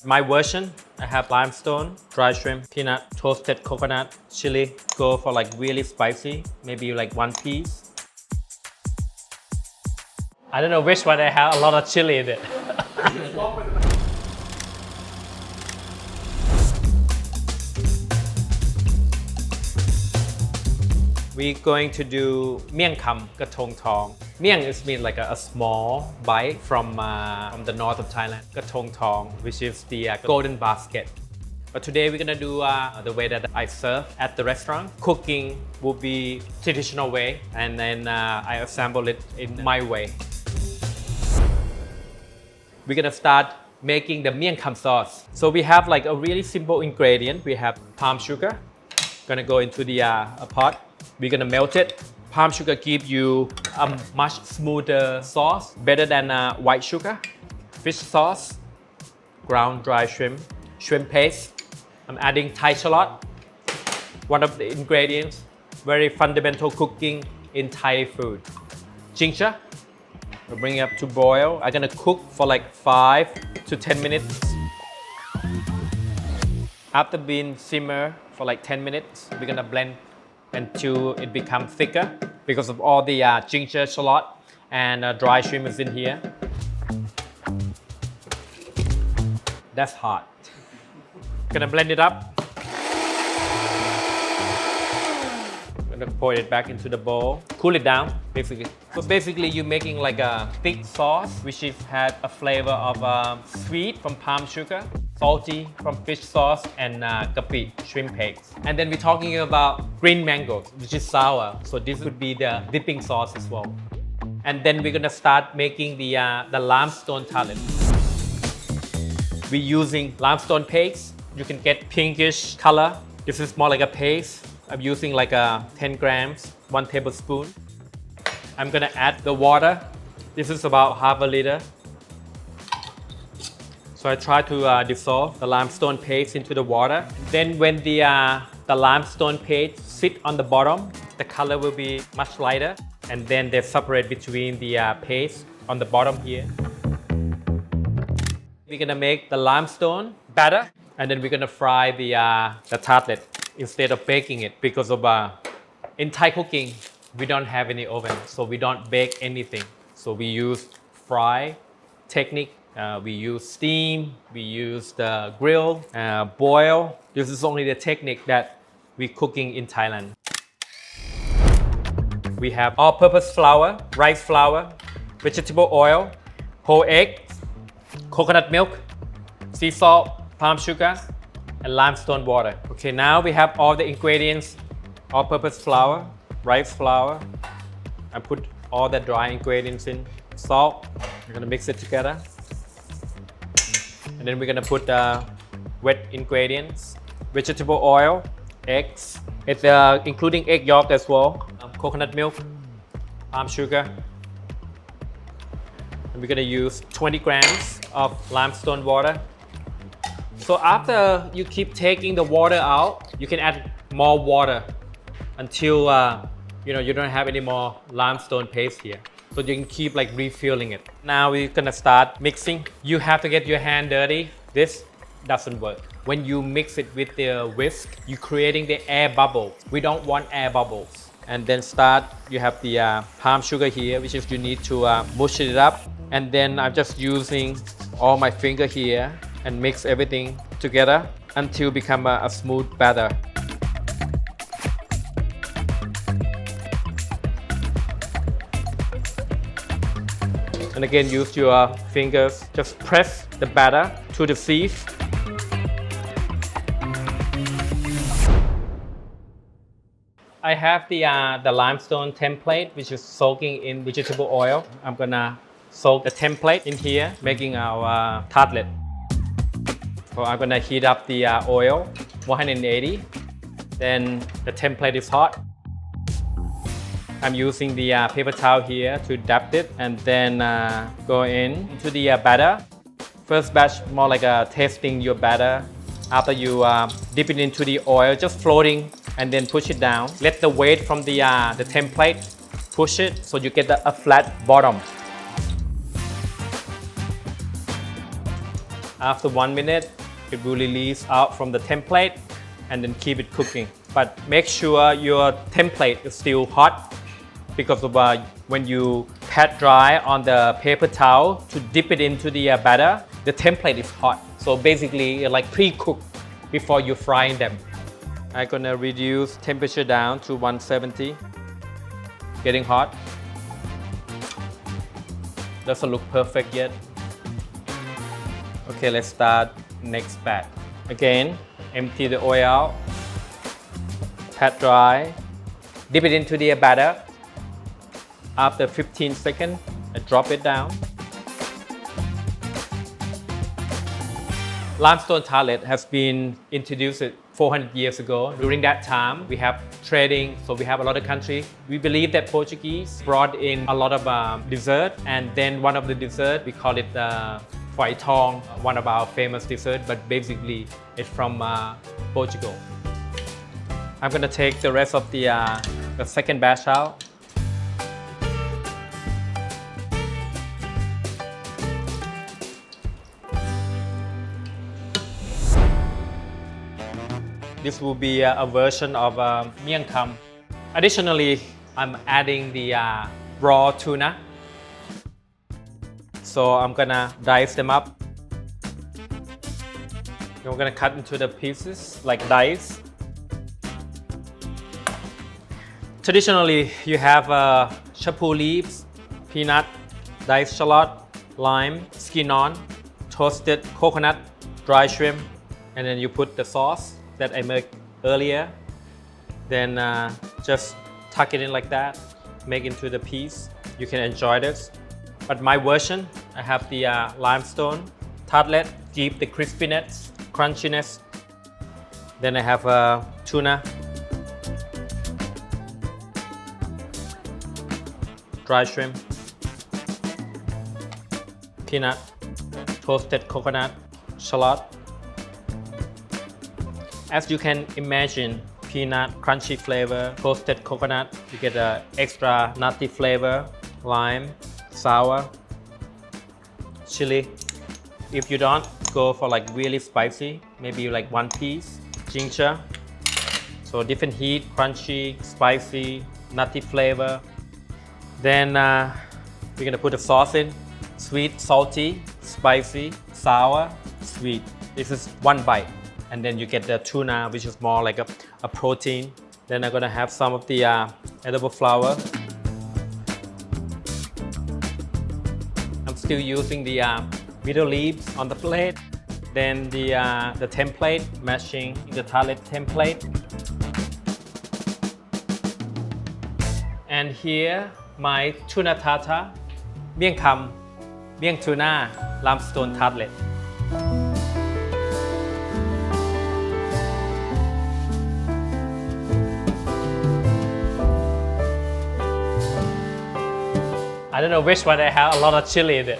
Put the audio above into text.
My version, I have limestone, dry shrimp, peanut, toasted coconut, chili. Go for like really spicy, maybe like 1 piece. I don't know which one I have a lot of chili in it. We're going to do Miang Kham Kratong Thong. Miang is mean like a small bite from the north of Thailand. Kratong Thong, which is the golden basket. But today we're gonna do the way that I serve at the restaurant. Cooking will be traditional way, and then I assemble it in my way. We're gonna start making the Miang Kham sauce. So we have like a really simple ingredient. We have palm sugar. Gonna go into the pot. We're gonna melt it. Palm sugar gives you a much smoother sauce, better than white sugar. Fish sauce, ground dry shrimp, shrimp paste. I'm adding Thai shallot. One of the ingredients, very fundamental cooking in Thai food. Ginger. We'll bring it up to boil. I'm gonna cook for like 5 to 10 minutes. After being simmer for like 10 minutes, we're gonna blend until it becomes thicker because of all the ginger, shallot, and dry shrimp is in here. That's hot. Gonna blend it up. Gonna pour it back into the bowl. Cool it down, basically. So basically, you're making like a thick sauce, which is had a flavor of sweet from palm sugar, salty from fish sauce, and kapi, shrimp paste. And then we're talking about green mango, which is sour. So this would be the dipping sauce as well. And then we're gonna start making the limestone tartlet. We're using limestone paste. You can get pinkish color. This is more like a paste. I'm using like 10 grams, 1 tablespoon. I'm gonna add the water. This is about half a liter. So I try to dissolve the limestone paste into the water. Then when the limestone paste sit on the bottom, the color will be much lighter. And then they separate between the paste on the bottom here. We're gonna make the limestone batter, and then we're gonna fry the tartlet instead of baking it, because of in Thai cooking we don't have any oven, so we don't bake anything. So we use fry technique. We use steam, we use the grill, boil. This is only the technique that we're cooking in Thailand. We have all-purpose flour, rice flour, vegetable oil, whole egg, coconut milk, sea salt, palm sugar, and limestone water. Okay, now we have all the ingredients: all-purpose flour, rice flour. I put all the dry ingredients in, salt. We're gonna mix it together. And then we're gonna put wet ingredients, vegetable oil, eggs. It's including egg yolk as well, coconut milk, palm sugar. And we're gonna use 20 grams of limestone water. So after you keep taking the water out, you can add more water until you don't have any more limestone paste here. So you can keep like refilling it. Now we're gonna start mixing. You have to get your hand dirty. This doesn't work. When you mix it with the whisk, you're creating the air bubbles. We don't want air bubbles. And then you have the palm sugar here, which is you need to mush it up. And then I'm just using all my finger here and mix everything together until become a smooth batter. And again, use your fingers. Just press the batter to the sieve. I have the limestone template, which is soaking in vegetable oil. I'm gonna soak the template in here, making our tartlet. So I'm gonna heat up the oil, 180. Then the template is hot. I'm using the paper towel here to dab it, and then go into the batter. First batch, more like tasting your batter. After you dip it into the oil, just floating, and then push it down. Let the weight from the template push it so you get a flat bottom. After 1 minute, it will release out from the template and then keep it cooking. But make sure your template is still hot because of when you pat dry on the paper towel to dip it into the batter, the template is hot. So basically like pre-cooked before you frying them. I'm gonna reduce temperature down to 170. Getting hot. Doesn't look perfect yet. Okay, let's start next batch. Again, empty the oil out. Pat dry. Dip it into the batter. After 15 seconds, I drop it down. Limestone tartlet has been introduced 400 years ago. During that time, we have trading, so we have a lot of countries. We believe that Portuguese brought in a lot of dessert, and then one of the dessert, we call it Phai Thong, one of our famous dessert, but basically it's from Portugal. I'm gonna take the rest of the second batch out. This will be a version of Miang Kham. Additionally, I'm adding the raw tuna. So I'm gonna dice them up. Then we're gonna cut into the pieces like dice. Traditionally, you have chapu leaves, peanut, diced shallot, lime, skin on, toasted coconut, dry shrimp, and then you put the sauce that I made earlier. Then just tuck it in like that, make into the piece. You can enjoy this. But my version, I have the limestone tartlet, keep the crispiness, crunchiness. Then I have tuna, dry shrimp, peanut, toasted coconut, shallot. As you can imagine, peanut, crunchy flavor, toasted coconut, you get an extra nutty flavor, lime, sour, chili. If you don't, go for like really spicy, maybe like 1 piece, ginger. So different heat, crunchy, spicy, nutty flavor. Then we're gonna put the sauce in, sweet, salty, spicy, sour, sweet. This is 1 bite. And then you get the tuna, which is more like a protein. Then I'm gonna have some of the edible flour. I'm still using the middle leaves on the plate. Then the template, mashing the tartlet template. And here, my tuna tartare, Miang Kham, Miang tuna, limestone tartlet. I don't know which one I have a lot of chili in it.